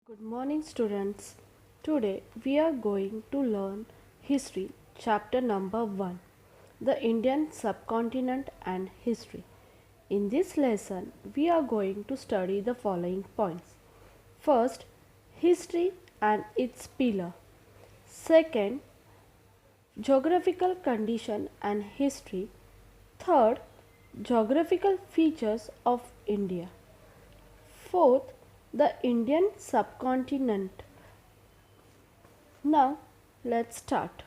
Good morning, students. Today we are going to learn history, chapter number 1, the Indian subcontinent and history. In this lesson, we are going to study the following points. First, history and its pillar. Second, geographical condition and history. Third, geographical features of India. Fourth, the Indian subcontinent. Now, let's start.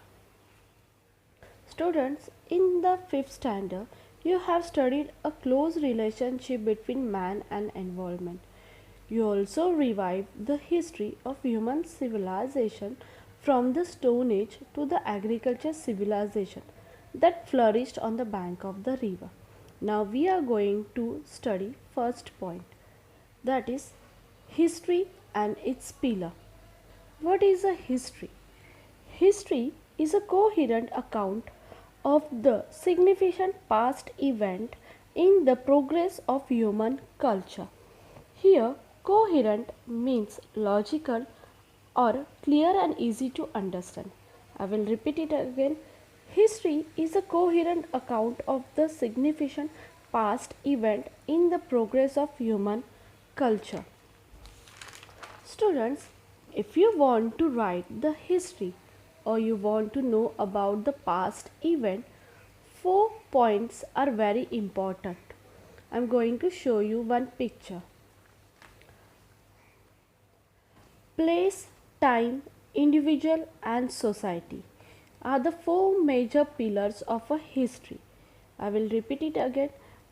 Students, in the 5th standard, you have studied a close relationship between man and environment. You also revived the history of human civilization from the Stone Age to the agriculture civilization that flourished on the bank of the river. Now we are going to study first point, that is history and its pillar. What is a history? History is a coherent account of the significant past event in the progress of human culture. Here, coherent means logical or clear and easy to understand. I will repeat it again. History is a coherent account of the significant past event in the progress of human culture. Students, if you want to write the history or you want to know about the past event, 4 points are very important. I am going to show you one picture. Place, time, individual and society are the 4 major pillars of a history. I will repeat it again.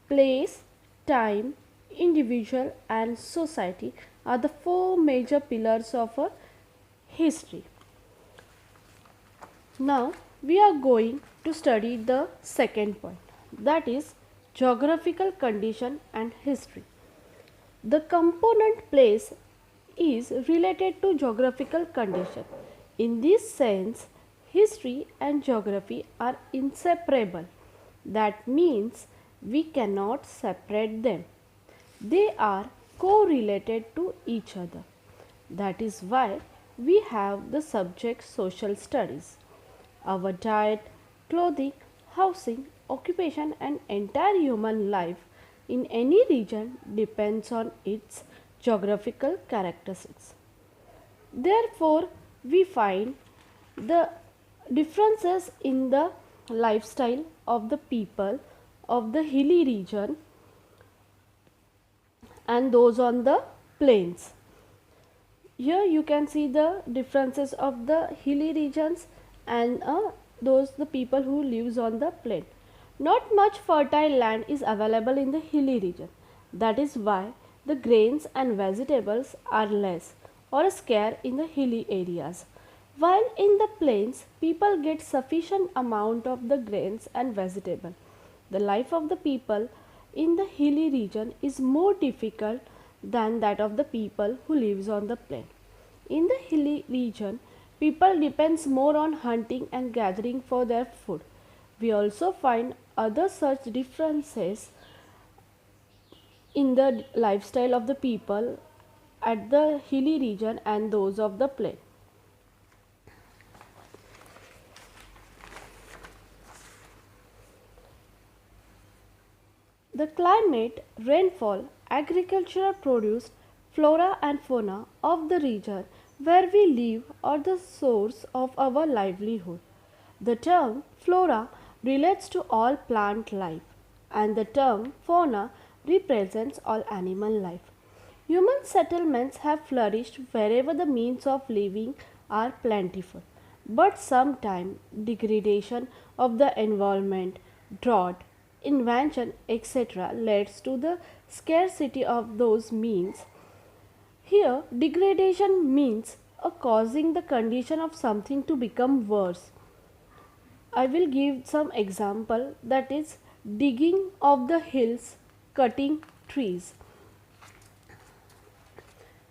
Place, time, individual and society are the 4 major pillars of a history. Now we are going to study the second point, that is geographical condition and history. The component place is related to geographical condition. In this sense, history and geography are inseparable. That means we cannot separate them. They are correlated to each other. That is why we have the subject social studies. Our diet, clothing, housing, occupation and entire human life in any region depends on its geographical characteristics. Therefore, we find the differences in the lifestyle of the people of the hilly region and those on the plains. Here you can see the differences of the hilly regions and those the people who lives on the plain. Not much fertile land is available in the hilly region. That is why the grains and vegetables are less or scarce in the hilly areas. While in the plains, people get sufficient amount of the grains and vegetable. The life of the people in the hilly region is more difficult than that of the people who lives on the plain. In the hilly region, people depends more on hunting and gathering for their food. We also find other such differences in the lifestyle of the people at the hilly region and those of the plain. The climate, rainfall, agricultural produce, flora and fauna of the region where we live are the source of our livelihood. The term flora relates to all plant life and the term fauna represents all animal life. Human settlements have flourished wherever the means of living are plentiful, but sometimes degradation of the environment, drought, invention, etc. leads to the scarcity of those means. Here, degradation means causing the condition of something to become worse. I will give some example, that is digging of the hills, cutting trees.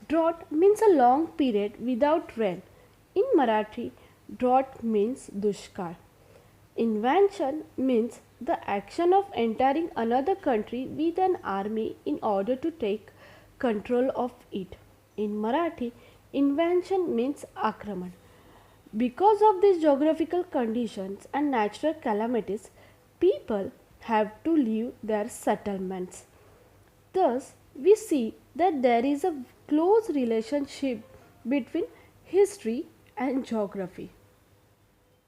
Drought means a long period without rain. In Marathi, drought means dushkal. Invasion means the action of entering another country with an army in order to take control of it. In Marathi, Invention means akraman. Because of these geographical conditions and natural calamities, people have to leave their settlements. Thus, we see that there is a close relationship between history and geography.